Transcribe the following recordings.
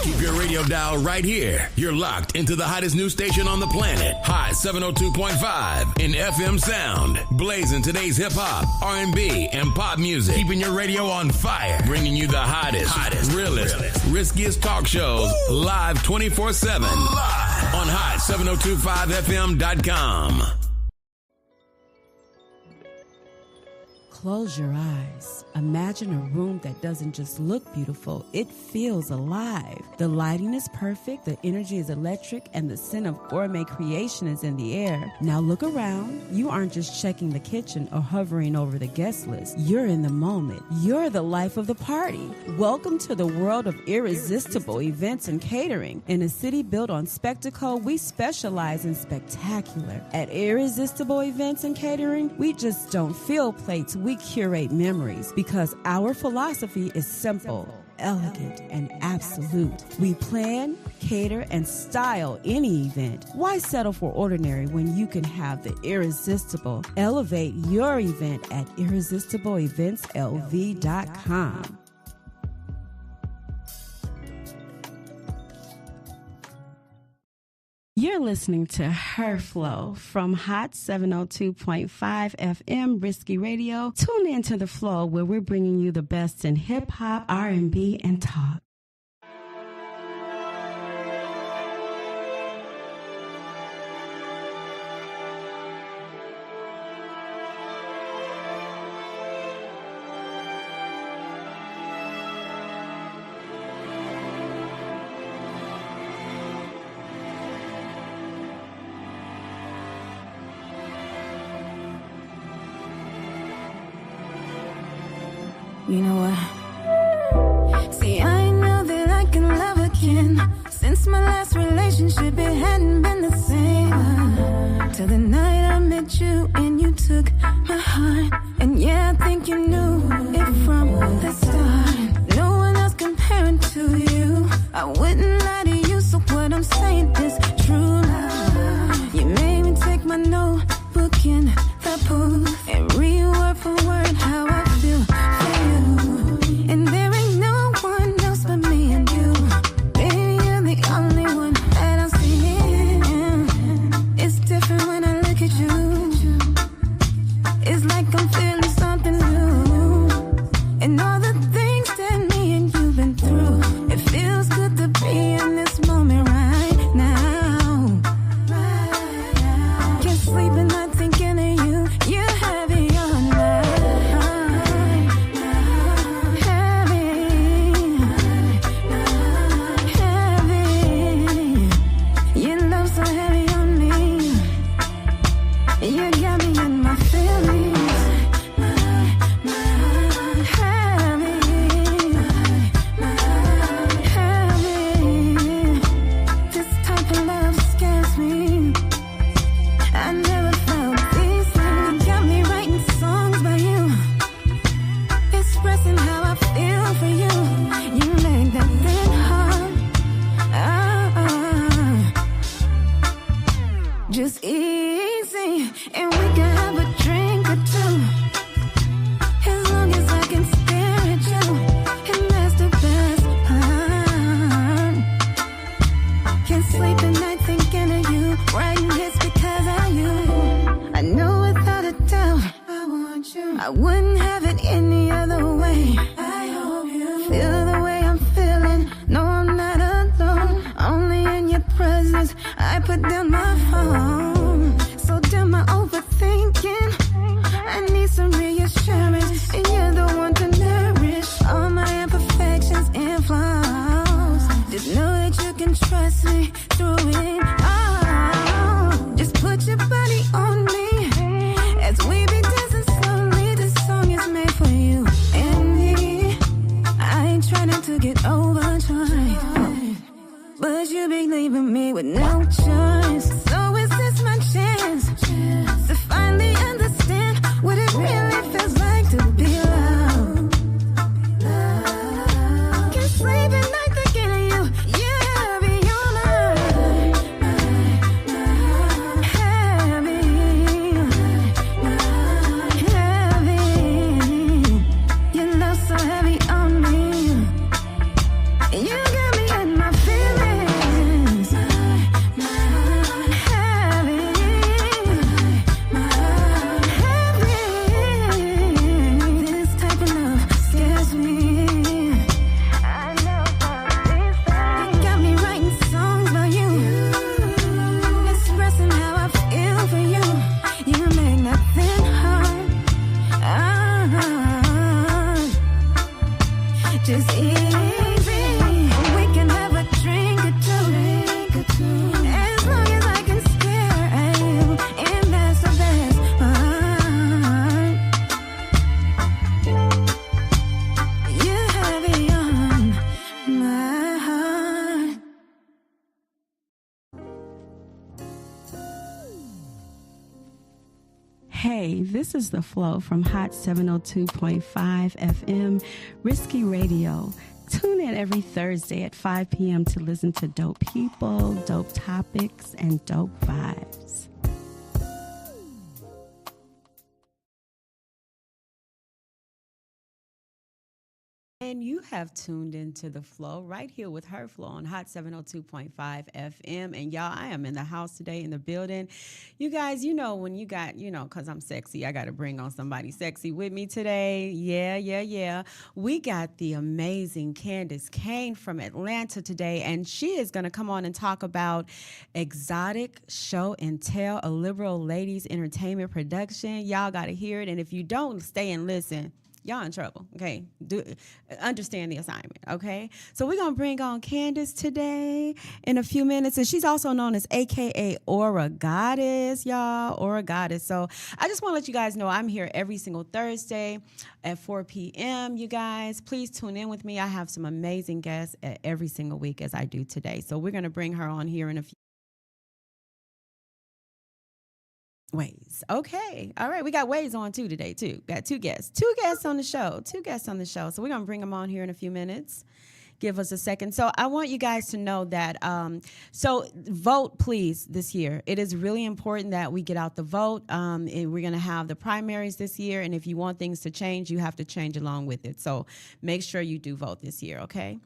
Keep your radio dial right here. You're locked into the hottest news station on the planet. Hot 702.5 in FM sound. Blazing today's hip-hop, R&B, and pop music. Keeping your radio on fire. Bringing you the hottest, realest, riskiest talk shows live 24/7 on hot7025fm.com. Close your eyes. Imagine a room that doesn't just look beautiful, it feels alive. The lighting is perfect, the energy is electric, and the scent of gourmet creation is in the air. Now look around. You aren't just checking the kitchen or hovering over the guest list. You're in the moment. You're the life of the party. Welcome to the world of irresistible events and catering. In a city built on spectacle, we specialize in spectacular. At Irresistible Events and Catering, we just don't fill plates, we curate memories, because our philosophy is simple, elegant, and absolute. We plan, cater, and style any event. Why settle for ordinary when you can have the irresistible? Elevate your event at irresistibleeventslv.com. You're listening to Her Flow from Hot 702.5 FM Risky Radio. Tune in to The Flow, where we're bringing you the best in hip-hop, R&B, and talk. You know what? See, I know that I can love again. Since my last relationship, it hadn't been the same. Till the night I met you and you took my heart. And yeah, I think you knew it from the start. No one else comparing to you. I wouldn't lie to you, so what I'm saying is true love. You made me take my notebook in the booth and read word for word how I feel. And there ain't no one else but me and you. Baby, you're the only one that I'm seeing. It's different when I look at you. It's like I'm feeling something new. And all the things that me and you've been through, it feels good to be in this moment right now. Can't sleep at night thinking of you. You're heavy on my just easy, and we can have a drink or two, as long as I can stare at you, and that's the best part. Can't sleep at night thinking of you, writing hits because of you. I know without a doubt I want you. I wouldn't have it any other way. I hope you feel the way I'm feeling. No, I'm not alone, only in your presence I put down my phone. So damn my overthinking, I need some reassurance, and you're the one to nourish all my imperfections and flaws. Just know that you can trust me through it all. Just put your body on me as we be dancing slowly. This song is made for you and me. I ain't trying to get overjoyed, but you be leaving me with no choice. So is this my chance to finally understand what it really feels like to be loved? Can't sleep at night thinking of you. You're heavy on heavy. Your love so heavy on me. You got me in my which is easy. We can have a drink or two. As long as I can stare at you, and that's the best part. You have it on my heart. Hey, this is The Flow from Hot 702.5 FM, Risky Radio. Tune in every Thursday at 5 p.m. to listen to dope people, dope topics, and dope vibes. And you have tuned into The Flow right here with Her Flow on Hot 702.5 FM. And y'all, I am in the house today in the building. You guys, you know, when you got, because I'm sexy, I got to bring on somebody sexy with me today. Yeah. We got the amazing Candace Kane from Atlanta today. And she is going to come on and talk about Exotic Show and Tell, a liberal ladies entertainment production. Y'all got to hear it. And if you don't, stay and listen. Y'all in trouble, okay? Understand the assignment, okay? So we're going to bring on Candace today in a few minutes. And she's also known as AKA Aura Goddess, y'all. Aura Goddess. So I just want to let you guys know I'm here every single Thursday at 4 p.m., you guys. Please tune in with me. I have some amazing guests every single week as I do today. So we're going to bring her on here in a few Ways. Okay. All right. We got Ways on too today too. Got two guests on the show. So we're going to bring them on here in a few minutes. Give us a second. So I want you guys to know that, so vote please this year. It is really important that we get out the vote. And we're going to have the primaries this year. And if you want things to change, you have to change along with it. So make sure you do vote this year. Okay.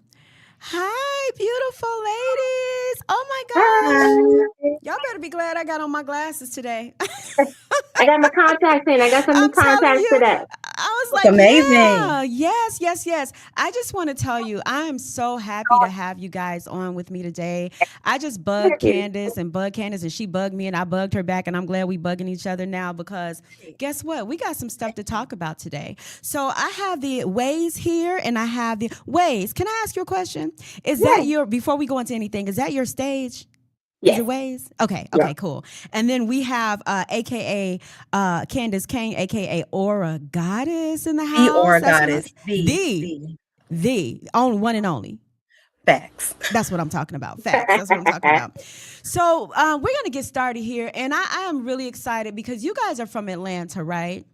Hi, beautiful ladies. Oh my gosh. Hi. Y'all better be glad I got on my glasses today. I got my contacts in. I got some new contacts today. I was like, amazing. Yeah, yes. I just want to tell you, I am so happy to have you guys on with me today. I just bugged Candace, and she bugged me, and I bugged her back, and I'm glad we bugging each other now because guess what? We got some stuff to talk about today. So I have the Ways here, and I have the Ways. Can I ask you a question? Is that your, before we go into anything, is that your stage? Yes. Is it Ways? Okay, cool. And then we have AKA Candace Kane, AKA Aura Goddess in the house. The Aura Goddess. The only one and only. Facts. That's what I'm talking about. Facts. That's what I'm talking about. So we're going to get started here. And I am really excited because you guys are from Atlanta, right?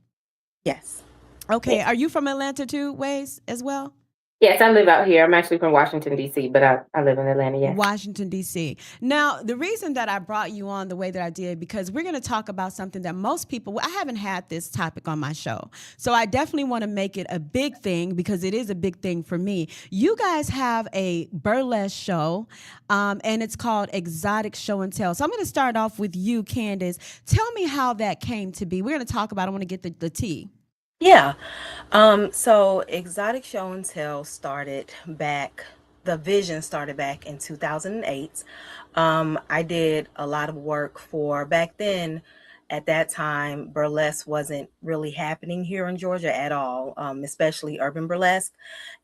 Yes. Okay. Yes. Are you from Atlanta too, Ways, as well? Yes, I live out here. I'm actually from Washington, D.C., but I live in Atlanta, yes. Washington, D.C. Now, the reason that I brought you on the way that I did, because we're going to talk about something that most people, I haven't had this topic on my show. So I definitely want to make it a big thing because it is a big thing for me. You guys have a burlesque show, and it's called Exotic Show and Tell. So I'm going to start off with you, Candace. Tell me how that came to be. We're going to talk about it. I want to get the tea. Yeah. So Exotic Show and Tell the vision started back in 2008. I did a lot of work for, back then, at that time, burlesque wasn't really happening here in Georgia at all, especially urban burlesque.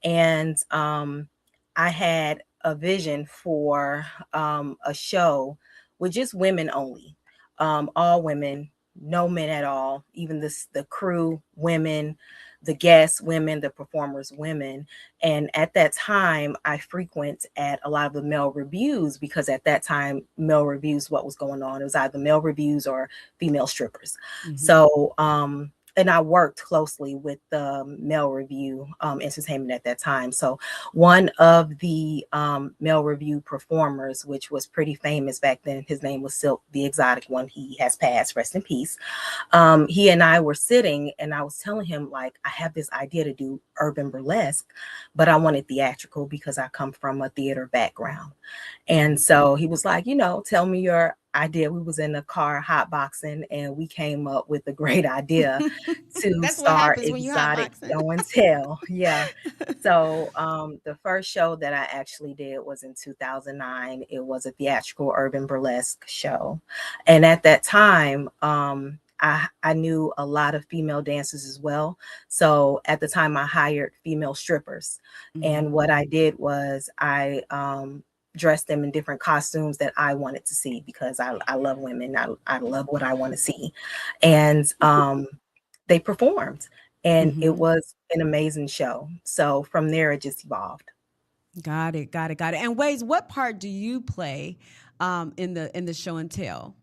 And I had a vision for a show with just women only, all women. No men at all, even the crew, women, the guests, women, the performers, women. And at that time, I frequent at a lot of the male reviews because at that time, male reviews, what was going on? It was either male reviews or female strippers. Mm-hmm. So, and I worked closely with the male review entertainment at that time. So one of the male review performers, which was pretty famous back then, his name was Silk, the Exotic one. He has passed, rest in peace. He and I were sitting and I was telling him, like, I have this idea to do urban burlesque, but I wanted theatrical because I come from a theater background. And so he was like, tell me your idea. We was in the car hotboxing and we came up with a great idea to start Exotic Show and Tell. Yeah. So the first show that I actually did was in 2009. It was a theatrical urban burlesque show. And at that time, I knew a lot of female dancers as well. So at the time I hired female strippers. And what I did was I dressed them in different costumes that I wanted to see, because I love women. I love what I want to see. And they performed, and it was an amazing show. So from there, it just evolved. Got it, got it, got it. And Ways, what part do you play in the show and tell?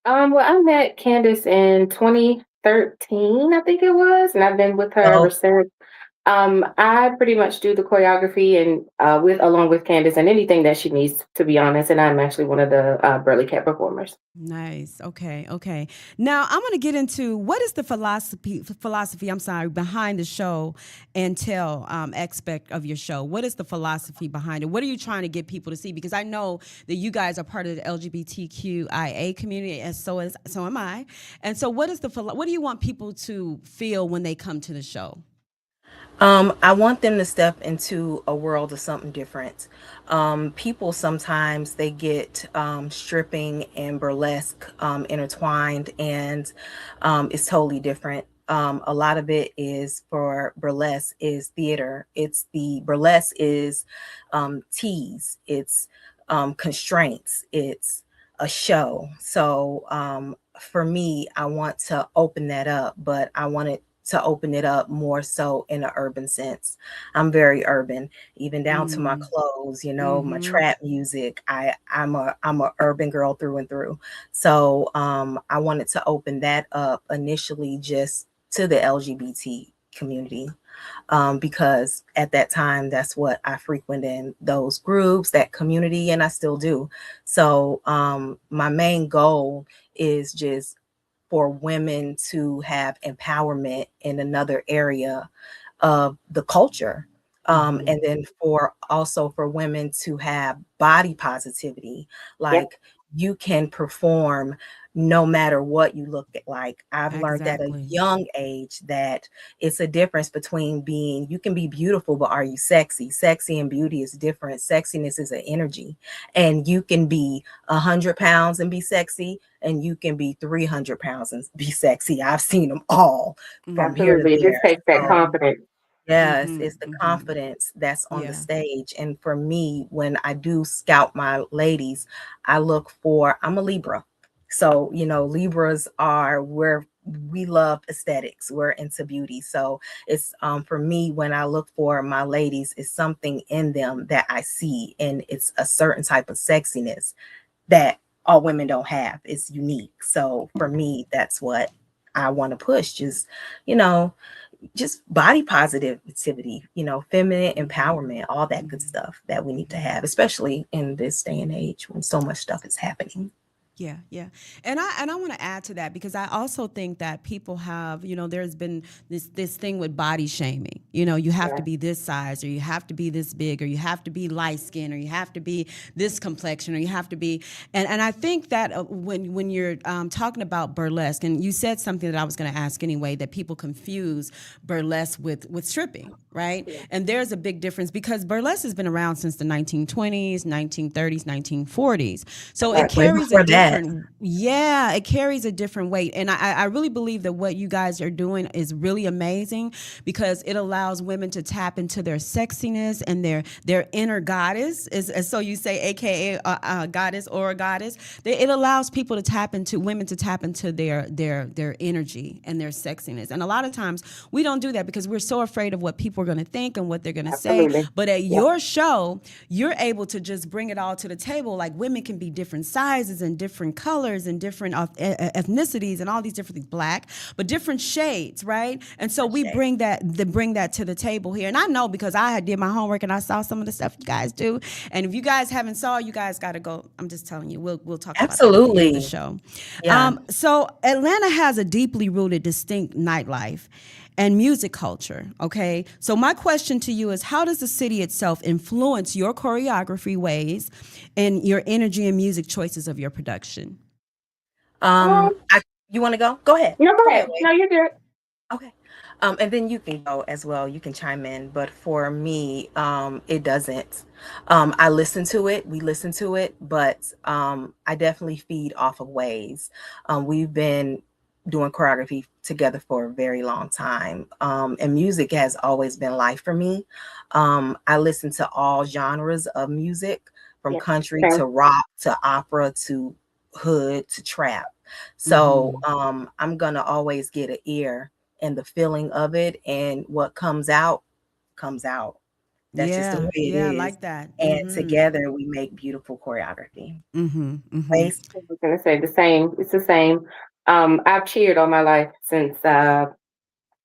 Well, I met Candace in 2013, I think it was, and I've been with her Oh, ever since. I pretty much do the choreography and along with Candace and anything that she needs, to be honest. And I'm actually one of the Burley Cat performers. Nice. Okay. Okay. Now I'm going to get into what is the philosophy. I'm sorry, behind the show and tell aspect of your show. What is the philosophy behind it? What are you trying to get people to see? Because I know that you guys are part of the LGBTQIA community, and so am I. And so, what do you want people to feel when they come to the show? I want them to step into a world of something different. People sometimes they get stripping and burlesque intertwined, and it's totally different. A lot of it is for burlesque is theater. It's the burlesque is tease. It's constraints. It's a show. So for me, I want to open that up, but I want it to open it up more so in an urban sense. I'm very urban, even down to my Mm. clothes, my Mm-hmm. trap music. I'm a urban girl through and through. So I wanted to open that up initially just to the LGBT community, because at that time that's what I frequented in those groups, that community, and I still do. So my main goal is just for women to have empowerment in another area of the culture. Mm-hmm. And then for women to have body positivity, Yep. like you can perform no matter what you look like. I've learned at a Exactly. young age that it's a difference between you can be beautiful, but are you sexy? Sexy and beauty is different. Sexiness is an energy, and you can be 100 pounds and be sexy, and you can be 300 pounds and be sexy. I've seen them all from Mm-hmm. here to Absolutely. It just there. takes that So confidence. yes, Mm-hmm. it's the Mm-hmm. confidence that's on the Yeah. stage. And for me, when I do scout my ladies, I'm a Libra. So, Libras are where we love aesthetics. We're into beauty. So it's for me, when I look for my ladies, it's something in them that I see, and it's a certain type of sexiness that all women don't have. It's unique. So for me, that's what I want to push. You know, just body positivity, feminine empowerment, all that good stuff that we need to have, especially in this day and age when so much stuff is happening. Yeah, yeah. And I want to add to that, because I also think that people have, there's been this thing with body shaming. You have to Yeah. be this size, or you have to be this big, or you have to be light skin, or you have to be this complexion, or you have to be and I think that when you're talking about burlesque, and you said something that I was going to ask anyway, that people confuse burlesque with stripping, right? Yeah. And there's a big difference, because burlesque has been around since the 1920s, 1930s, 1940s. So it Right. Way carries a before that. yeah, it carries a different weight. And I really believe that what you guys are doing is really amazing, because it allows women to tap into their sexiness and their inner goddess, as so you say, aka goddess or a goddess. It allows women to tap into their energy and their sexiness. And a lot of times we don't do that because we're so afraid of what people are going to think and what they're going to say. Absolutely. But at Yeah. your show, you're able to just bring it all to the table. Like, women can be different sizes and different colors and different ethnicities and all these different things, black, but different shades, right? And so we Shade. bring that to the table here. And I know, because I had did my homework and I saw some of the stuff you guys do. And if you guys haven't saw, you guys got to go. I'm just telling you, we'll talk about that at the end of the Absolutely. show. Yeah. So Atlanta has a deeply rooted, distinct nightlife and music culture. Okay. So my question to you is, how does the city itself influence your choreography ways and your energy and music choices of your production? Um, You want to go? Go ahead. no, go Go ahead. ahead, Wade. No, you're good. Okay. And then you can go as well. You can chime in. But for me, it doesn't. I listen to it. We listen to it, but I definitely feed off of Ways. We've been doing choreography together for a very long time. And music has always been life for me. I listen to all genres of music, from Yeah. country Same. to rock to opera to hood to trap. So I'm gonna always get an ear and the feeling of it, and what comes out comes out. That's just the way it Yeah, I is. like that. And together we make beautiful choreography. Ways. I was gonna say the same. It's the same. I've cheered all my life since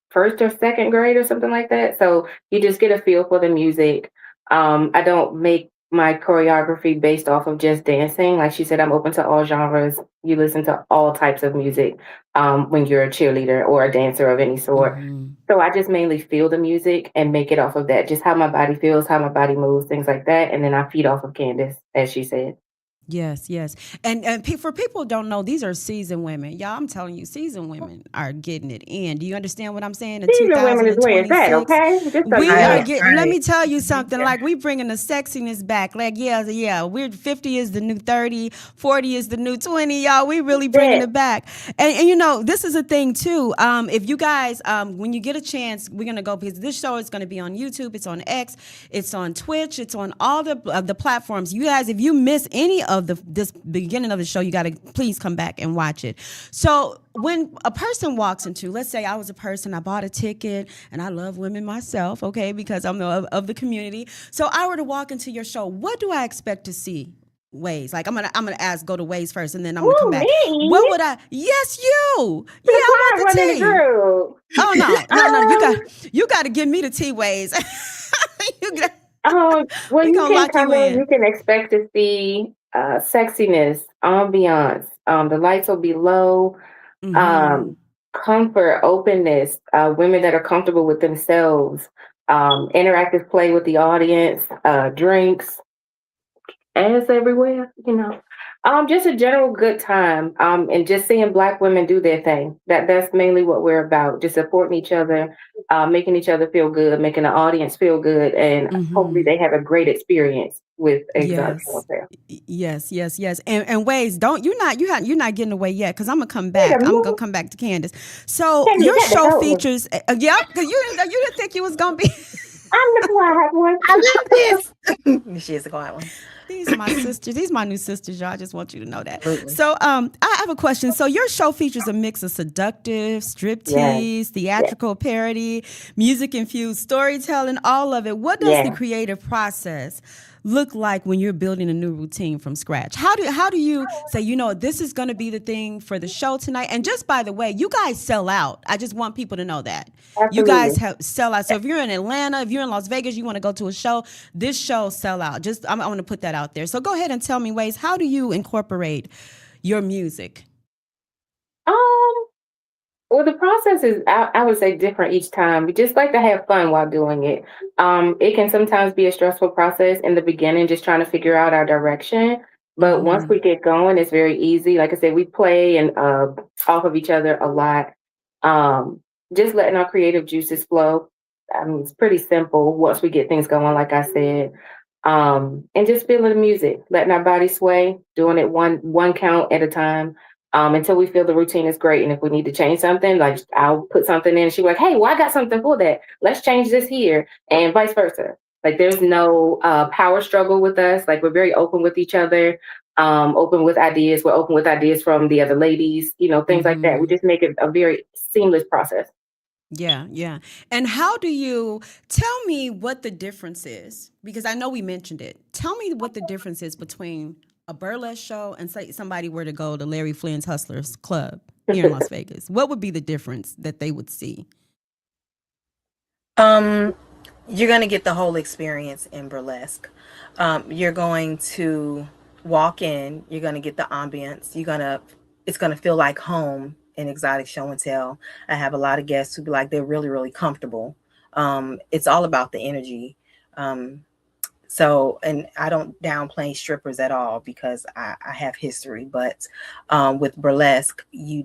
first or second grade or something like that. So you just get a feel for the music. I don't make my choreography based off of just dancing. Like she said, I'm open to all genres. You listen to all types of music when you're a cheerleader or a dancer of any sort. So I just mainly feel the music and make it off of that, just how my body feels, how my body moves, things like that. And then I feed off of Candace, as she said. Yes, yes. And for people who don't know, these are seasoned women. Y'all, I'm telling you, seasoned women are getting it in. Do you understand what I'm saying? In Seasoned women is where it's at, okay? Just so we you are know. getting, let me tell you something, like we bringing the sexiness back. Like, yeah, we're 50 is the new 30, 40 is the new 20, y'all. We really bringing it back. And you know, this is a thing too. If you guys, when you get a chance, we're going to go, because this show is going to be on YouTube, it's on X, it's on Twitch, it's on all the platforms. You guys, if you miss any of this beginning of the show, you got to please come back and watch it. So when a person walks into, let's say I was a person, I bought a ticket, and I love women myself, okay, because I'm of the community. So I were to walk into your show, what do I expect to see? Ways, like I'm gonna ask, go to Ways first, and then I'm gonna come back. Me? What would I? Yes, you. Yeah, I want the tea. Oh no, you got to give me the tea, Ways. Well, We you gonna can lock come you in. in. You can expect to see sexiness, ambiance. The lights will be low. Comfort, openness. Women that are comfortable with themselves. Interactive play with the audience. Drinks. As everywhere, you know. Just a general good time. And just seeing Black women do their thing. That's mainly what we're about. Just supporting each other, making each other feel good, making the audience feel good, and hopefully they have a great experience with Exotic Hotel. Yes. And Ways, you're not getting away yet, because I'm gonna come back. I'm gonna come back to Candace. So Candace, your get the show hell features, because you didn't think you was gonna be. I'm the quiet one. I love this. She is the quiet one. These are my sisters. These are my new sisters, y'all. I just want you to know that. Absolutely. So I have a question. So your show features a mix of seductive, striptease, theatrical parody, music-infused storytelling, all of it. What does the creative process look like when you're building a new routine from scratch? How do you say, you know, this is going to be the thing for the show tonight? And just by the way, you guys sell out. I just want people to know that. Absolutely. You guys sell out. So if you're in Atlanta, if you're in Las Vegas, you want to go to a show, this show sell out. Just I want to put that out there. So go ahead and tell me, Ways, how do you incorporate your music? Well, the process is, I would say, different each time. We just like to have fun while doing it. It can sometimes be a stressful process in the beginning, just trying to figure out our direction. But once we get going, it's very easy. Like I said, we play and off of each other a lot. Just letting our creative juices flow. I mean, it's pretty simple once we get things going, like I said. And just feeling the music, letting our body sway, doing it one count at a time. Until we feel the routine is great. And if we need to change something, like I'll put something in and she'll be like, hey, well, I got something for that. Let's change this here, and vice versa. Like there's no power struggle with us. Like we're very open with each other, open with ideas. We're open with ideas from the other ladies, you know, things like that. We just make it a very seamless process. Yeah. And how do you tell me what the difference is? Because I know we mentioned it. Tell me what the difference is between a burlesque show and say somebody were to go to Larry Flynn's Hustlers Club here in Las Vegas. What would be the difference that they would see? You're going to get the whole experience in burlesque. You're going to walk in, you're going to get the ambience. It's going to feel like home in Exotic Show and Tell. I have a lot of guests who be like, they're really, really comfortable. It's all about the energy. So So, and I don't downplay strippers at all because I have history, but with burlesque, you're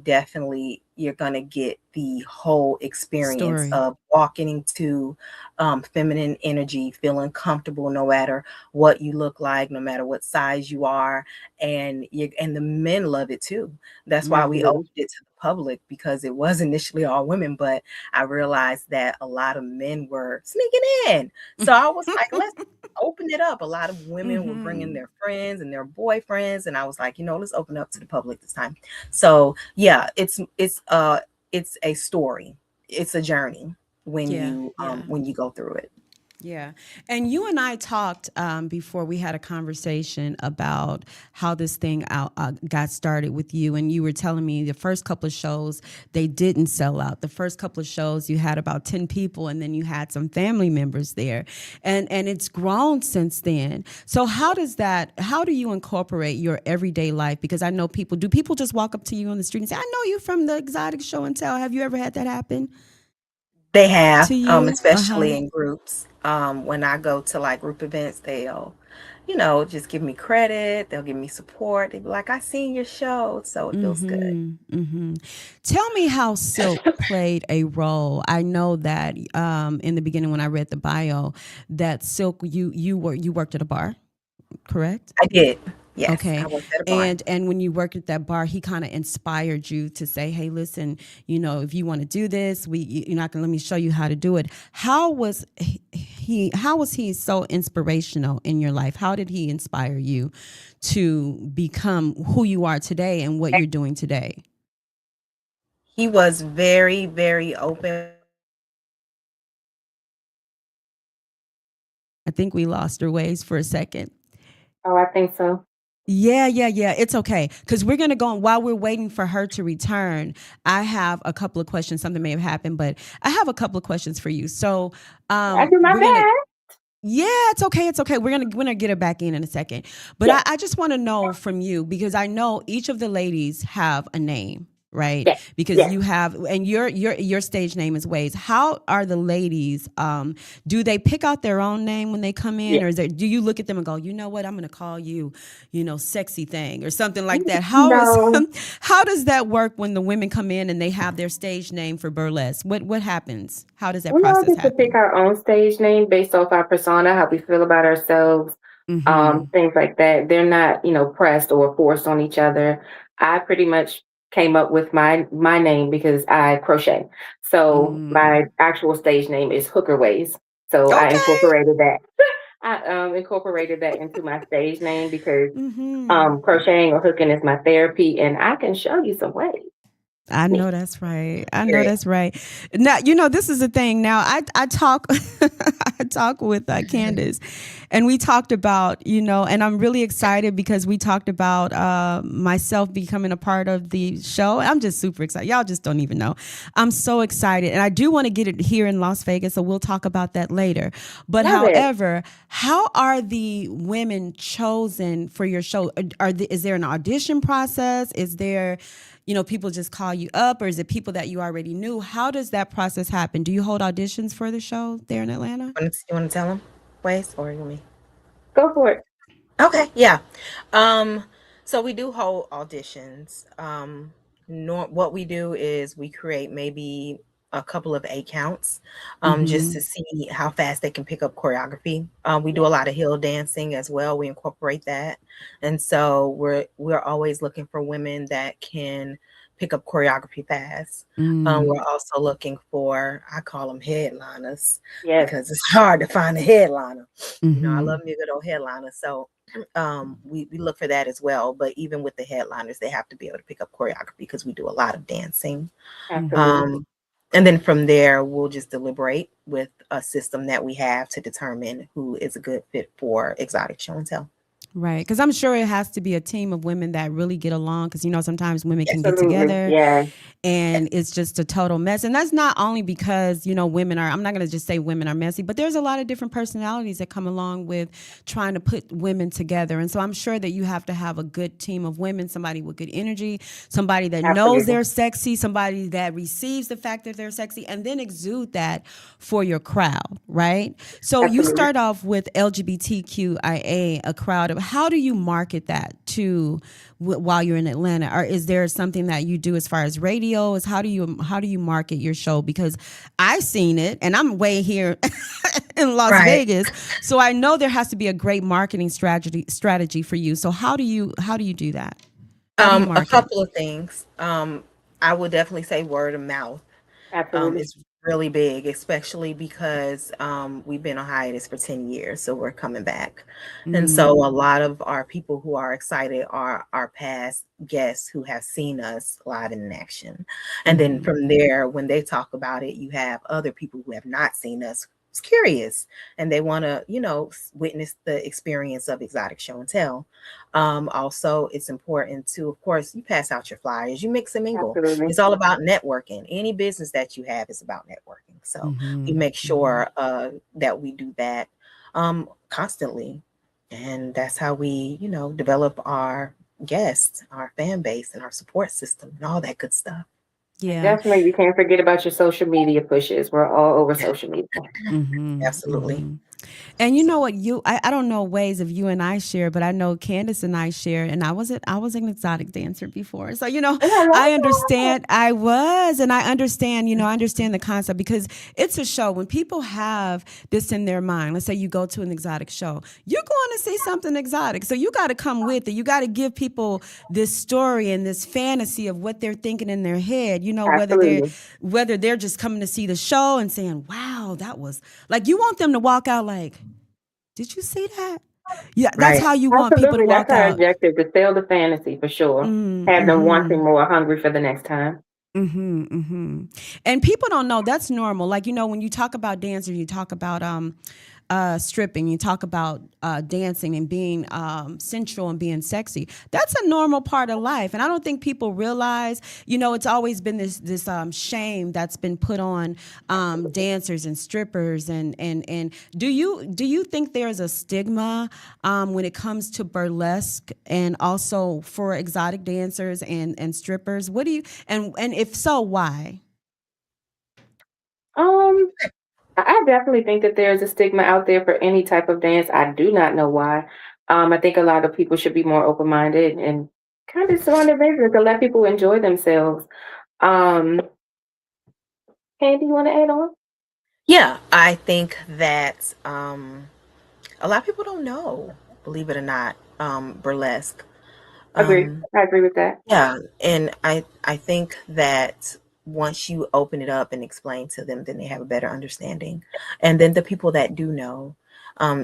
gonna get the whole experience Story. of walking into feminine energy, feeling comfortable no matter what you look like, no matter what size you are, and the men love it too. That's why we Mhm. opened it to the public, because it was initially all women, but I realized that a lot of men were sneaking in. So I was like, let's open it up. A lot of women were bringing Mhm. their friends and their boyfriends, and I was like, let's open up to the public this time. So yeah, it's a story. It's a journey Yeah, yeah. when you go through it. Yeah. And you and I talked before we had a conversation about how this thing got started with you. And you were telling me the first couple of shows, they didn't sell out. The first couple of shows, you had about 10 people, and then you had some family members there. And it's grown since then. So how do you incorporate your everyday life? Because I know do people just walk up to you on the street and say, I know you from the Exotic Show and Tell. Have you ever had that happen They have, to you? Uh-huh. especially in groups. When I go to like group events, they'll, just give me credit. They'll give me support. They be like, I seen your show, so it feels good. Mm-hmm. Tell me how Silk played a role. I know that in the beginning when I read the bio, that Silk you worked at a bar, correct? I did. Yes, I Okay. worked at a bar. And when you worked at that bar, he kind of inspired you to say, "Hey, listen, if you want to do this, you're not going to let me show you how to do it." How was he so inspirational in your life? How did he inspire you to become who you are today and what you're doing today? He was very, very open. I think we lost our ways for a second. Oh, I think so. Yeah, yeah, yeah. It's okay. Because we're going to go on while we're waiting for her to return. I have a couple of questions. Something may have happened, but I have a couple of questions for you. So I do my we're going to, best. yeah, it's okay. It's okay. We're gonna get her back in a second. But Yes, I just want to know from you, because I know each of the ladies have a name, right? yes, Because yes. you have, and your stage name is Ways. How are the ladies? Do they pick out their own name when they come in, Yes. or do you look at them and go, you know what, I'm gonna call you, sexy thing or something like that? No, How does that work when the women come in and they have their stage name for burlesque? What happens? How does that we all process get to pick happen? our own stage name based off our persona, how we feel about ourselves, Mm-hmm. things like that. They're not, pressed or forced on each other. I pretty much came up with my name because I crochet. So Mm. my actual stage name is Hooker Ways. So I Okay. incorporated that. I incorporated that into my stage name because Mm-hmm. crocheting or hooking is my therapy, and I can show you some ways. I know that's right. I know Period. that's right. Now, this is the thing. Now, I talk, I talk with Candace, and we talked about, and I'm really excited because we talked about myself becoming a part of the show. I'm just super excited. Y'all just don't even know. I'm so excited, and I do want to get it here in Las Vegas, so we'll talk about that later. But Love it. however, how are the women chosen for your show? Is there an audition process? Is there people just call you up, or is it people that you already knew? How does that process happen? Do you hold auditions for the show there in Atlanta? You want to tell him, Ways, or you want me? Go for it. Okay, yeah. Um, so we do hold auditions. What we do is we create maybe a couple of accounts, just Mm-hmm. to see how fast they can pick up choreography. We do a lot of hill dancing as well. We incorporate that, and so we're always looking for women that can pick up choreography fast. Mm. We're also looking for, I call them headliners, Yes. because it's hard to find a headliner. I Mm-hmm. love me a good old headliner. So we look for that as well. But even with the headliners, they have to be able to pick up choreography because we do a lot of dancing. Mm-hmm. Absolutely. And then from there, we'll just deliberate with a system that we have to determine who is a good fit for Exotic Show and Tell. Right. Because I'm sure it has to be a team of women that really get along. Because, sometimes women can get Absolutely. together Yeah. and it's just a total mess. And that's not only because, women are, I'm not going to just say women are messy, but there's a lot of different personalities that come along with trying to put women together. And so I'm sure that you have to have a good team of women, somebody with good energy, somebody that knows Absolutely. they're sexy, somebody that receives the fact that they're sexy, and then exude that for your crowd, right? So you Absolutely. start off with LGBTQIA, a crowd of, how do you market that to while you're in Atlanta? Or is there something that you do as far as radio? Is how do you market your show? Because I've seen it, and I'm way here in Las Right. Vegas, so I know there has to be a great marketing strategy for you. So how do you do that? How do you A market? couple of things. I would definitely say word of mouth. Absolutely. It's really big, especially because we've been on hiatus for 10 years, so we're coming back. And so a lot of our people who are excited are our past guests who have seen us live in action. And then from there, when they talk about it, you have other people who have not seen us who's curious and they want to, witness the experience of Exotic Show and Tell. Also, it's important to, of course, you pass out your flyers, you mix and mingle. Absolutely. It's all about networking. Any business that you have is about networking. So we make sure that we do that constantly. And that's how we, develop our guests, our fan base, and our support system and all that good stuff. Yeah. Definitely, you can't forget about your social media pushes. We're all over social media. Absolutely. And you know what, I don't know ways of you and I share, but I know Candace and I share, and I was an exotic dancer before. So, I understand. I understand, I understand the concept, because it's a show. When people have this in their mind, let's say you go to an exotic show, you're going to see something exotic. So you got to come with it. You got to give people this story and this fantasy of what they're thinking in their head, Absolutely. whether they're just coming to see the show and saying, wow, that was like, you want them to walk out like, did you see that? Yeah, that's Right. how you want people to Absolutely. walk That's our out. objective, to sell the fantasy for sure. Have them wanting more, hungry for the next time. And people don't know that's normal. Like, when you talk about dancers, you talk about stripping, you talk about dancing and being sensual and being sexy. That's a normal part of life, and I don't think people realize. It's always been this shame that's been put on dancers and strippers, and do you think there's a stigma when it comes to burlesque and also for exotic dancers and strippers? What do you and if so, why? I definitely think that there's a stigma out there for any type of dance. I do not know why. I think a lot of people should be more open-minded and kind of surround their business and let people enjoy themselves. Um, Candy, you want to add on? Yeah, I think that a lot of people don't know, believe it or not, burlesque. Agree. I agree with that. Yeah, and I think that once you open it up and explain to them, then they have a better understanding. And then the people that do know,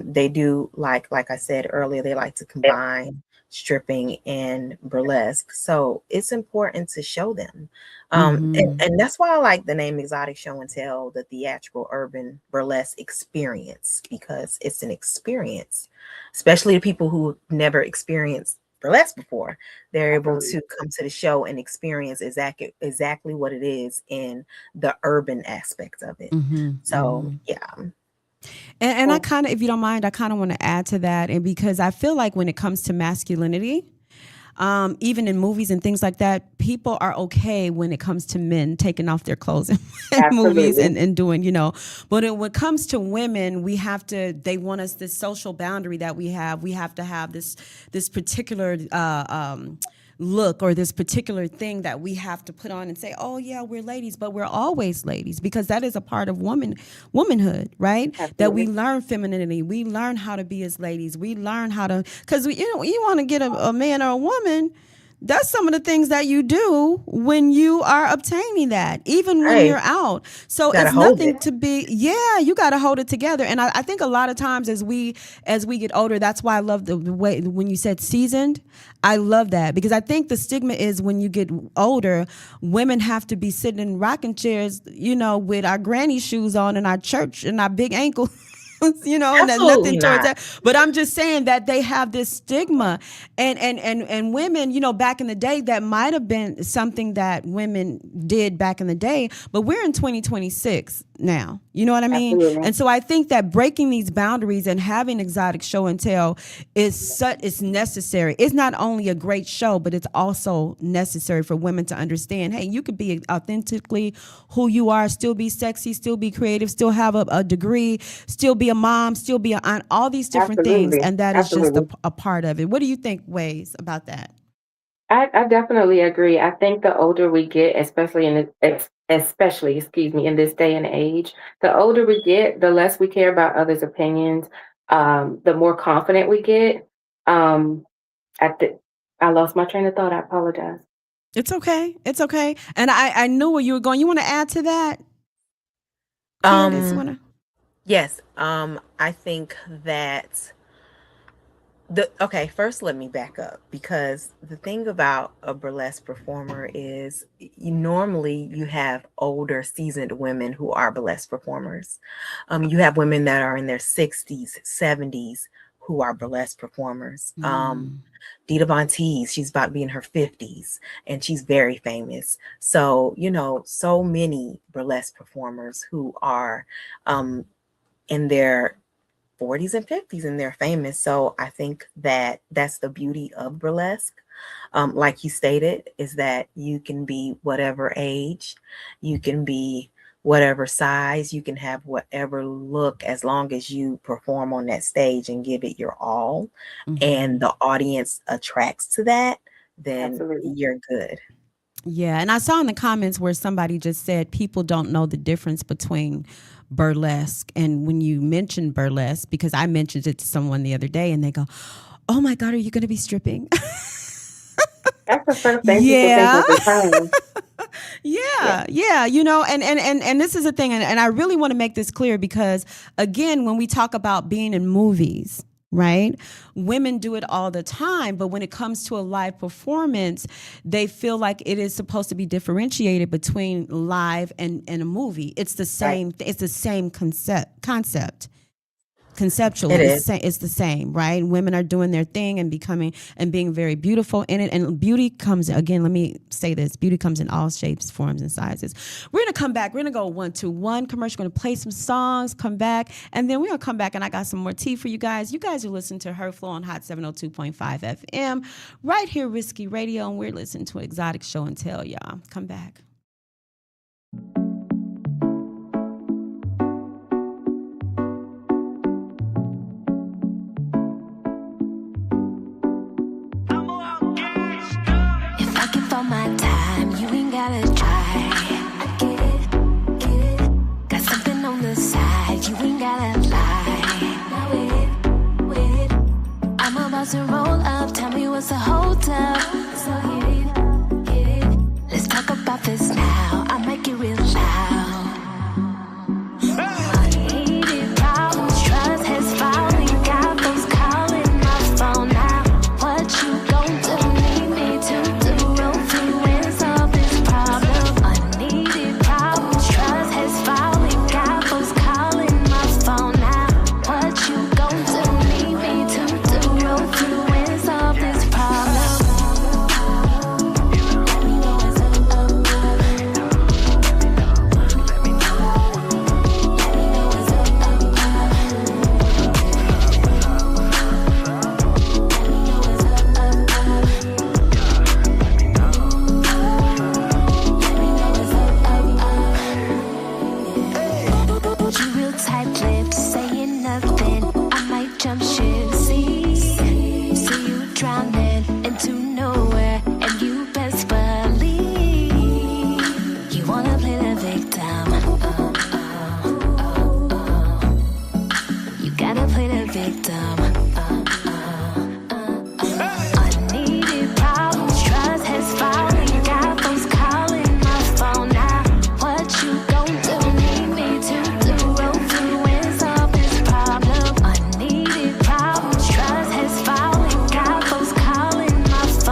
they do like I said earlier, they like to combine stripping and burlesque. So it's important to show them. And that's why I like the name Exotic Show and Tell, the theatrical urban burlesque experience, because it's an experience, especially the people who never experienced burlesque before. They're able to come to the show and experience exactly what it is in the urban aspect of it. So yeah. And I kind of, if you don't mind, I kind of want to add to that, and because I feel like when it comes to masculinity, even in movies and things like that, people are okay when it comes to men taking off their clothes in movies and doing, but when it comes to women, they want us, this social boundary that we have to have this particular look or this particular thing that we have to put on and say, oh yeah, we're ladies, but we're always ladies, because that is a part of womanhood, right? Absolutely. That we learn femininity, we learn how to be as ladies, we learn how to, because you want to get a man or a woman, that's some of the things that you do when you are obtaining that, even when you're out. So it's nothing to be, you got to hold it together. And I think a lot of times as we get older, that's why I love the way when you said seasoned, I love that, because I think the stigma is when you get older, women have to be sitting in rocking chairs, with our granny shoes on and our church and our big ankle you know, and Absolutely nothing towards not. that. But I'm just saying that they have this stigma, and women, you know, back in the day, that might have been something that women did back in the day. But we're in 2026 now. You know what I mean? Absolutely. And so I think that breaking these boundaries and having Exotic Show and Tell is necessary. It's not only a great show, but it's also necessary for women to understand, hey, you could be authentically who you are, still be sexy, still be creative, still have a degree, still be a mom, still be an aunt, all these different things. Absolutely. And that is just Absolutely. a part of it. What do you think, Ways, about that? I definitely agree. I think the older we get, especially excuse me, in this day and age, the older we get, the less we care about others' opinions. The more confident we get. At the, I lost my train of thought. I apologize. It's okay. It's okay. And I knew where you were going. You want to add to that? Candace, Um, wanna? yes. I think that okay, first let me back up, because the thing about a burlesque performer is normally you have older seasoned women who are burlesque performers. You have women that are in their 60s, 70s who are burlesque performers. Dita Von Teese, she's about to be in her 50s and she's very famous. So, you know, so many burlesque performers who are in their 40s and 50s and they're famous. So I think that that's the beauty of burlesque. Like you stated, is that you can be whatever age, you can be whatever size, you can have whatever look, as long as you perform on that stage and give it your all, and the audience attracts to that, then Absolutely. you're good. Yeah, and I saw in the comments where somebody just said people don't know the difference between burlesque. And when you mentioned burlesque, because I mentioned it to someone the other day, and they go, "Oh my God, are you going to be stripping?" That's the first thing Yeah. people think of the time. Yeah, you know, and this is the thing, and I really want to make this clear, because again, when we talk about being in movies, right, women do it all the time, but when it comes to a live performance, they feel like it is supposed to be differentiated between live and a movie. It's the same. It's the same concept. Conceptually, It is. it's the same, right? Women are doing their thing and becoming and being very beautiful in it. And beauty comes, again, let me say this, beauty comes in all shapes, forms, and sizes. We're going to come back. We're going to go 1-2-1 commercial. We're going to play some songs, come back, and then we're going to come back, and I got some more tea for you guys. You guys are listening to Her Flow on Hot 702.5 FM, right here, Risky Radio, and we're listening to Exotic Show and Tell, y'all. Come back. If I give all my time, you ain't gotta try. I get it. Got something on the side, you ain't gotta lie. Now with it. I'm about to roll up, tell me what's the hold up. So get it. Let's talk about this now, I'll make it real loud. Unneeded problems, trust has fallen, got those calling my phone now. What you gon' do? Need me to do roll through and solve this problem. Unneeded problems, trust has fallen, got those calling my phone now. What you gon' do? Need me to do roll through and solve this problem. Let me know what's up. Let me know what's up. You real tight-lipped, saying nothing. I might jump ship. See you drowning into nowhere, and you best believe you wanna play the victim. You gotta play the victim. Unneeded problems, trust has fallen, got those calling my phone now. What you gon' do? Need me to do roll through and solve this problem. Unneeded problems, trust has fallen, got those calling my phone.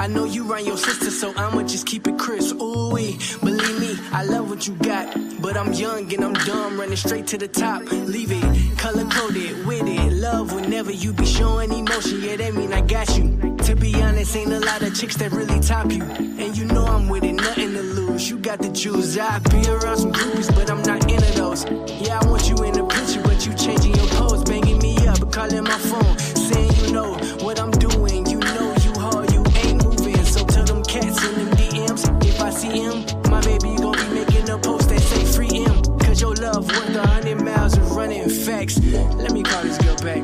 I know you run your sister, so I'ma just keep it crisp. Ooh, believe me, I love what you got. But I'm young and I'm dumb, running straight to the top. Leave it, color coded, with it. Love whenever you be showing emotion, yeah, that mean I got you. To be honest, ain't a lot of chicks that really top you. And you know I'm with it, nothing to lose. You got the juice. I be around some groupies, but I'm not into those. Yeah, I want you in the picture, but you changing your pose, banging me up, calling my phone, saying you know what I'm doing. You know you hard, you ain't moving. So tell them cats in them DMs, if I see him, my baby gon' be making a post that say free him. Cause your love worth 100 miles of running facts. Let me call this girl back.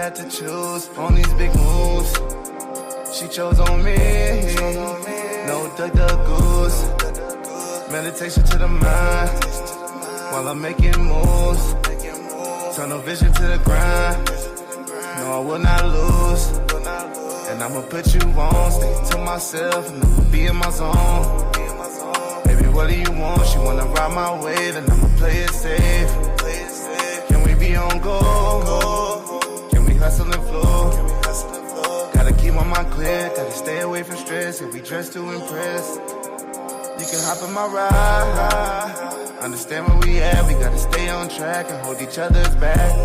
To choose on these big moves, she chose on me. No duck goose, meditation to the mind while I'm making moves. Tunnel vision to the grind. No, I will not lose, and I'ma put you on. Stick to myself and I'ma be in my zone. Baby, what do you want? She wanna ride my wave, and I'ma play it safe. Can we be on go? Hustle and flow. Gotta keep my mind clear, gotta stay away from stress. If we dress to impress, you can hop in my ride. Understand where we at, we gotta stay on track and hold each other's back.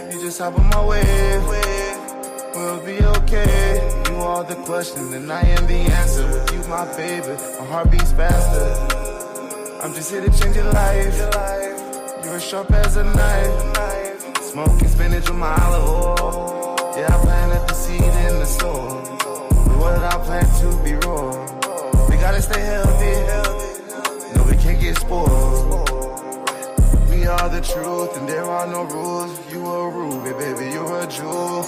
If you just hop on my wave, we'll be okay. You are the question and I am the answer. With you, my baby, my heart beats faster. I'm just here to change your life. You're as sharp as a knife. Smoking spinach with my olive oil. Yeah, I planted the seed in the soil. But what did I plant to be raw? We gotta stay healthy. No, we can't get spoiled. We are the truth and there are no rules. You a ruby, baby, you're a jewel.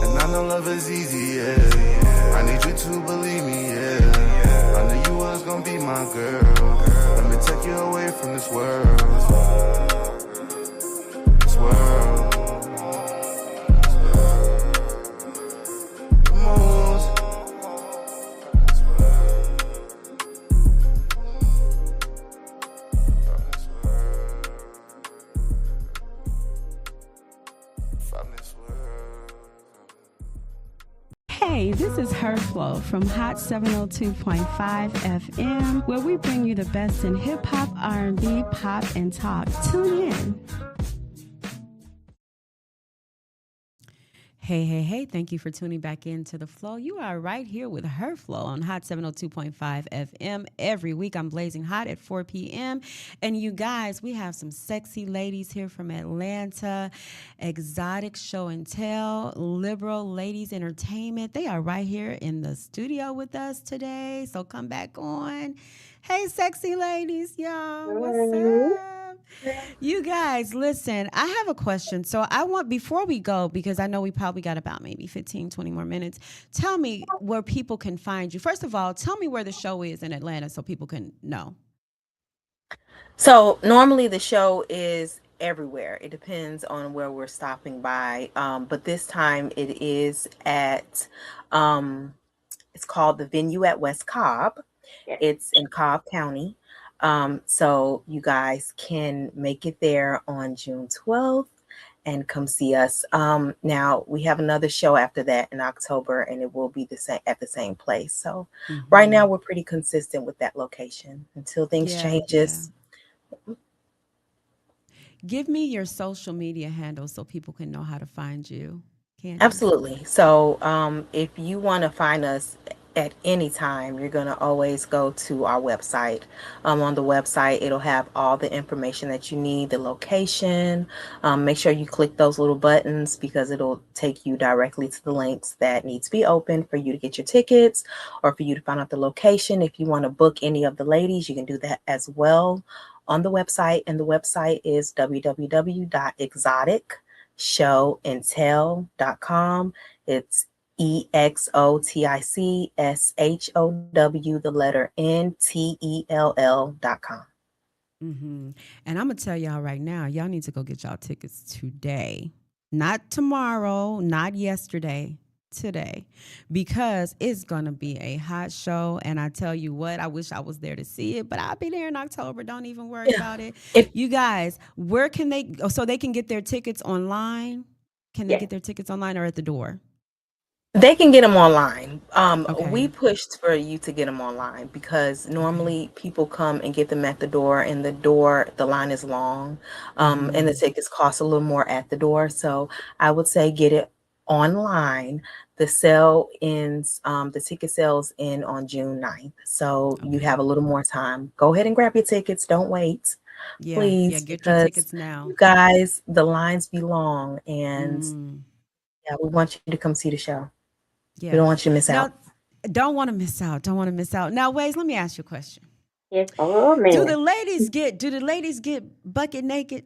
And I know love is easy, yeah. I need you to believe me, yeah. I knew you was gonna be my girl. Let me take you away from this world. Hey, this is Her Flow from Hot 702.5 FM, where we bring you the best in hip hop, R&B, pop, and talk. Tune in. Hey, thank you for tuning back into The Flow. You are right here with Her Flow on Hot 702.5 FM. Every week I'm blazing hot at 4 p.m. And you guys, we have some sexy ladies here from Atlanta, Exotic Show and Tell, Liberal Ladies Entertainment. They are right here in the studio with us today, so come back on. Hey, sexy ladies, y'all. What's up? You guys, listen, I have a question. So I want, before we go, because I know we probably got about maybe 15, 20 more minutes, tell me where people can find you. First of all, tell me where the show is in Atlanta so people can know. So normally the show is everywhere. It depends on where we're stopping by. But this time it is at, it's called the Venue at West Cobb. Yeah. It's in Cobb County. So you guys can make it there on June 12th and come see us. Now we have another show after that in October, and it will be the same at the same place. So right now we're pretty consistent with that location until things changes. Yeah. Give me your social media handles so people can know how to find you. Candace. Absolutely. So if you want to find us at any time, you're going to always go to our website. On the website, it'll have all the information that you need, the location. Make sure you click those little buttons because it'll take you directly to the links that need to be open for you to get your tickets or for you to find out the location. If you want to book any of the ladies, you can do that as well on the website. And the website is www.exoticshowandtell.com. It's EXOTICSHOW, the letter NTELL.com. And I'm gonna tell y'all right now, y'all need to go get y'all tickets today, not tomorrow, not yesterday, today, because it's gonna be a hot show. And I tell you what, I wish I was there to see it, but I'll be there in October. Don't even worry about it. You guys, where can they? So they can get their tickets online. Can they get their tickets online or at the door? They can get them online. Okay. We pushed for you to get them online because normally people come and get them at the door, and the line is long, and the tickets cost a little more at the door. So I would say get it online. The ticket sales end on June 9th. So you have a little more time. Go ahead and grab your tickets. Don't wait. Please, get your tickets now. you guys, the lines be long, and we want you to come see the show. We don't want you to miss out. Don't want to miss out. Don't want to miss out. Now, Waze, let me ask you a question. Yes. Oh man. Do the ladies get bucket naked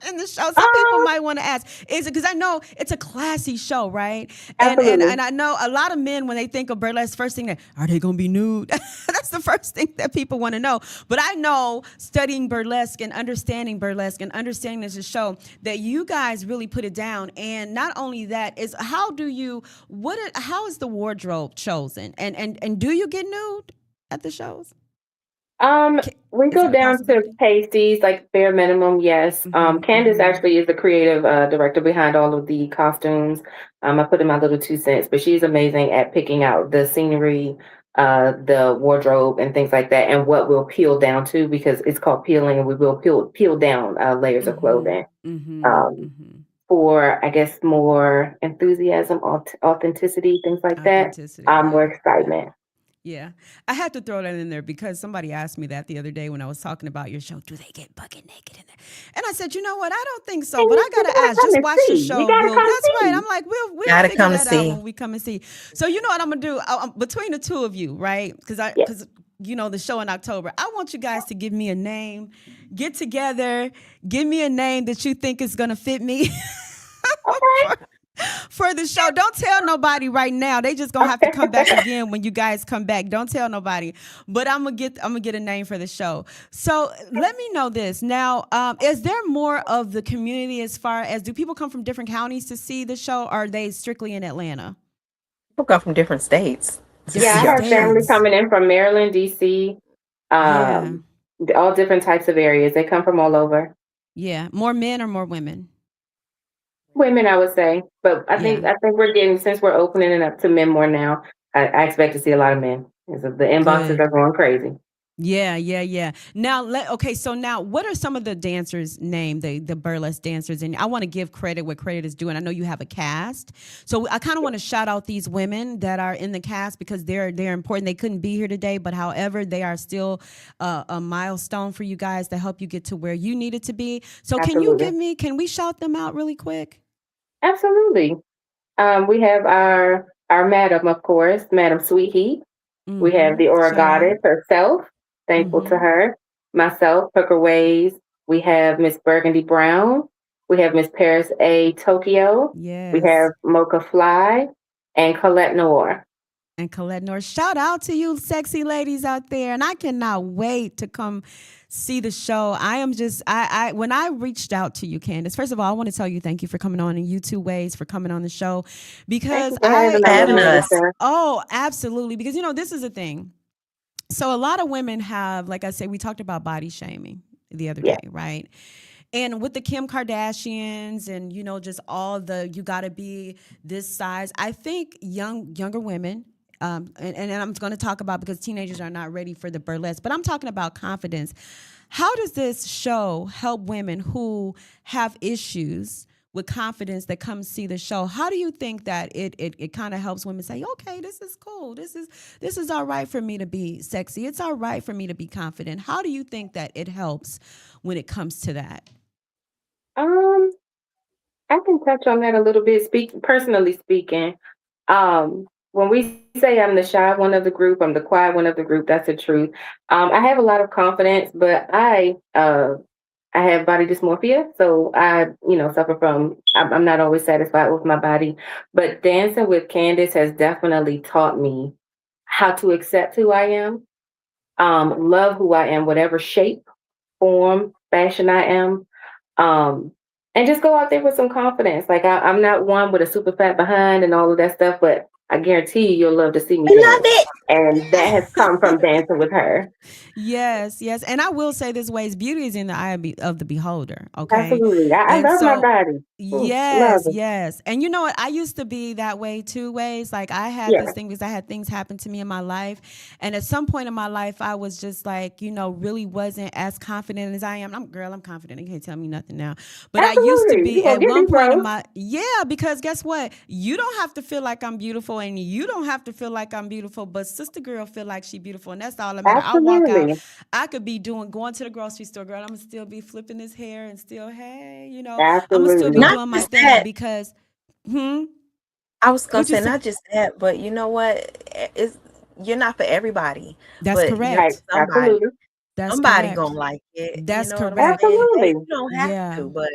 in the show? Some people might want to ask. Is it because I know it's a classy show, right? And I know a lot of men, when they think of burlesque, first thing are they gonna be nude? That's the first thing that people want to know. But I know, studying burlesque and understanding this show, that you guys really put it down. And not only that, is how is the wardrobe chosen? And do you get nude at the shows? We go down to pasties, like bare minimum, yes. Candace actually is the creative director behind all of the costumes. I put in my little 2 cents, but she's amazing at picking out the scenery, the wardrobe, and things like that, and what we'll peel down to, because it's called peeling, and we will peel down layers of clothing for, I guess, more enthusiasm, authenticity, things like that. More excitement. Yeah, I had to throw that in there because somebody asked me that the other day when I was talking about your show. Do they get bucket naked in there? And I said, you know what? I don't think so, but I gotta ask. Just watch the show. That's right. I'm like, we'll gotta figure come that see out when we come and see. So you know what I'm gonna do? Between the two of you, right? Because you know the show in October. I want you guys to give me a name. Get together. Give me a name that you think is gonna fit me. Okay. For the show. Don't tell nobody right now. They just gonna have to come back again when you guys come back. Don't tell nobody. But I'm gonna get a name for the show. So let me know this. Now, is there more of the community as far as, do people come from different counties to see the show, or are they strictly in Atlanta? People come from different states. Yeah, I have family coming in from Maryland, DC, all different types of areas. They come from all over. Yeah. More men or more women? Women, I would say, but I think we're getting, since we're opening it up to men more now, I expect to see a lot of men. The inboxes are going crazy. Yeah. Now, so now, what are some of the dancers named, the burlesque dancers? And I want to give credit where credit is due. And I know you have a cast, so I kind of want to shout out these women that are in the cast because they're important. They couldn't be here today, but however, they are still a milestone for you guys to help you get to where you needed to be. So can we shout them out really quick? Absolutely. We have our madam, of course, Madam Sweet Heat. We have the Aura Goddess herself. Thankful to her. Myself, Hooker Ways. We have Miss Burgundy Brown. We have Miss Paris A. Tokyo. Yes. We have Mocha Fly and Colette Noir. Shout out to you sexy ladies out there. And I cannot wait to come see the show. When I reached out to you, Candace, first of all, I want to tell you thank you for coming on, and you two Ways for coming on the show, because having us. Oh, absolutely. Because, this is a thing. So a lot of women have, like I said, we talked about body shaming the other day, right? And with the Kim Kardashians and, just all you got to be this size, I think younger women, and I'm going to talk about, because teenagers are not ready for the burlesque, but I'm talking about confidence. How does this show help women who have issues with confidence that come see the show. How do you think that it kind of helps women say, okay, this is cool. This is all right for me to be sexy. It's all right for me to be confident. How do you think that it helps when it comes to that? I can touch on that a little bit. Personally speaking, when we say I'm the shy one of the group, I'm the quiet one of the group. That's the truth. I have a lot of confidence, but I have body dysmorphia, so I, suffer from. I'm not always satisfied with my body, but dancing with Candace has definitely taught me how to accept who I am, love who I am, whatever shape, form, fashion I am. And just go out there with some confidence. Like I'm not one with a super fat behind and all of that stuff, but I guarantee you'll love to see me I love dance. it. And that has come from dancing with her. Yes. And I will say this ways, beauty is in the eye of the beholder. Okay. Absolutely. I And love my so, body. Love it. yes. And you know what? I used to be that way too, ways. Like I had Yeah, this thing because I had things happen to me in my life. And at some point in my life, I was just like, really wasn't as confident as I am. I'm confident. You can't tell me nothing now. But I used to absolutely. You be gonna at get one me, point in bro. because guess what? You don't have to feel like I'm beautiful and you don't have to feel like I'm beautiful, but sister girl feel like she beautiful. And that's all that matters. I walk out, Absolutely. I could be going to the grocery store, girl. I'm gonna still be flipping this hair and still, hey, I'm gonna still be Absolutely. Not doing my just thing that. because, I was gonna what you say say? not just that, but you know what? You're not for everybody, That's but you're Right. correct. for somebody. Absolutely. That's Somebody correct. gonna like it. You That's know what I'm correct. saying? Hey, Absolutely. you don't have Yeah. to, but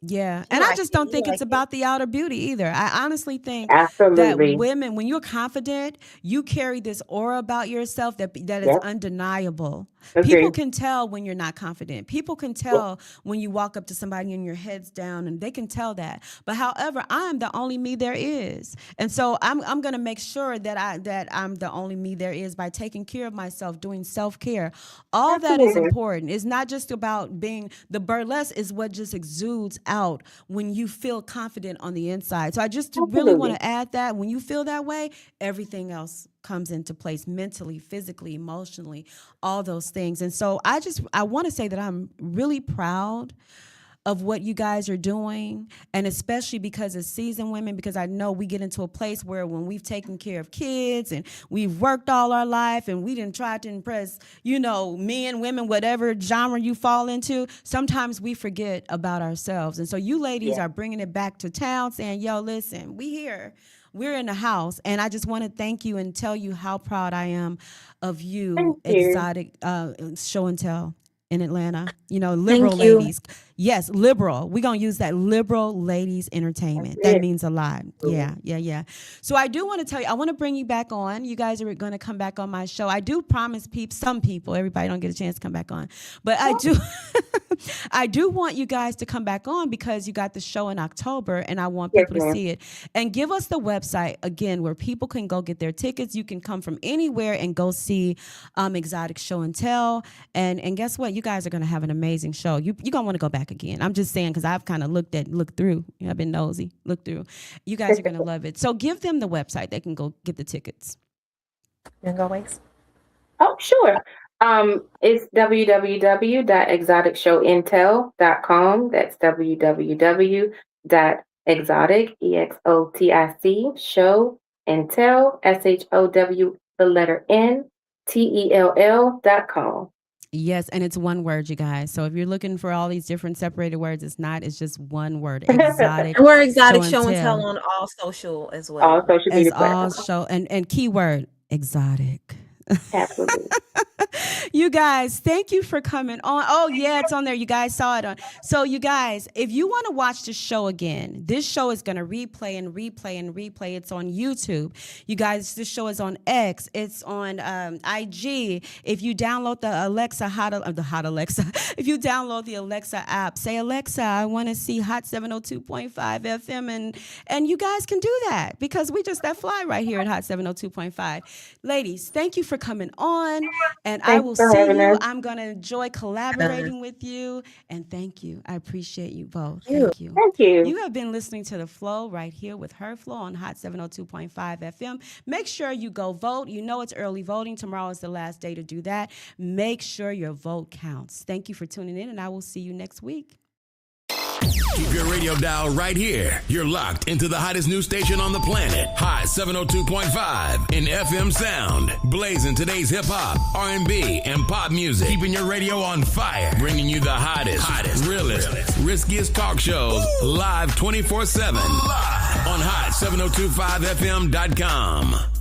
Yeah. if you And I like just it, don't you think it's like it. about the outer beauty either. I honestly think that Absolutely. women, when you're confident, you carry this aura about yourself that is Yep. undeniable. People Agree. can tell when you're not confident. People can Yep. tell when you walk up to somebody and your head's down, and they can tell that. But however, I'm the only me there is. And so I'm going to make sure that I'm the only me there is by taking care of myself, doing self-care. All that is Absolutely. important. It's not just about being the burlesque is what just exudes out when you feel confident on the inside. So I just really want Absolutely. to add that when you feel that way, everything else comes into place mentally, physically, emotionally, all those things. And so I want to say that I'm really proud of what you guys are doing, and especially because as seasoned women, because I know we get into a place where when we've taken care of kids and we've worked all our life and we didn't try to impress, men, women, whatever genre you fall into, sometimes we forget about ourselves. And so you ladies Yeah. are bringing it back to town saying, yo, listen, we here. We're in the house, and I just want to thank you and tell you how proud I am of you, Thank you. Exotic Show and Tell in Atlanta. Liberal Thank you. ladies. Yes, liberal. We're going to use that, liberal ladies That's entertainment. That it. means a lot. Yeah. So I do want to tell you, I want to bring you back on. You guys are going to come back on my show. I do promise some people, everybody don't get a chance to come back on. But I do I do want you guys to come back on because you got the show in October and I want Yes, people to ma'am. see it. And give us the website again where people can go get their tickets. You can come from anywhere and go see Exotic Show and Tell. And guess what? You guys are going to have an amazing show. You're going to want to go back again. I'm just saying because I've kind of looked through. I've been nosy, looked through. You guys are going to love it. So give them the website. They can go get the tickets. You go waste. Oh, sure. It's www.exoticshowintel.com. That's www.exotic, EXOTIC, show and tell, SHOW, the letter N, TELL.com. Yes, and it's one word, you guys. So if you're looking for all these different separated words, it's not. It's just one word. Exotic And we're Exotic Show and Show and Tell Tell. on all social as All well. social As media all platforms. show and keyword exotic. Absolutely. You guys, thank you for coming on. Oh, yeah, it's on there. You guys saw it on. So, you guys, if you want to watch the show again, this show is going to replay and replay and replay. It's on YouTube. You guys, this show is on X. It's on IG. If you download the Alexa, if you download the Alexa app, say, Alexa, I want to see Hot 702.5 FM. And you guys can do that because we just that fly right here at Hot 702.5. Ladies, thank you for coming on. And I Thanks will for see having you. us. I'm going to enjoy collaborating with you. And thank you. I appreciate you both. You. Thank you. Thank you. You have been listening to The Flow right here with Her Flow on Hot 702.5 FM. Make sure you go vote. You know it's early voting. Tomorrow is the last day to do that. Make sure your vote counts. Thank you for tuning in, and I will see you next week. Keep your radio dial right here. You're locked into the hottest news station on the planet. Hot 702.5 in FM sound. Blazing today's hip hop, R&B, and pop music. Keeping your radio on fire. Bringing you the hottest, realest, riskiest talk shows live 24/7 on hot702.5fm.com.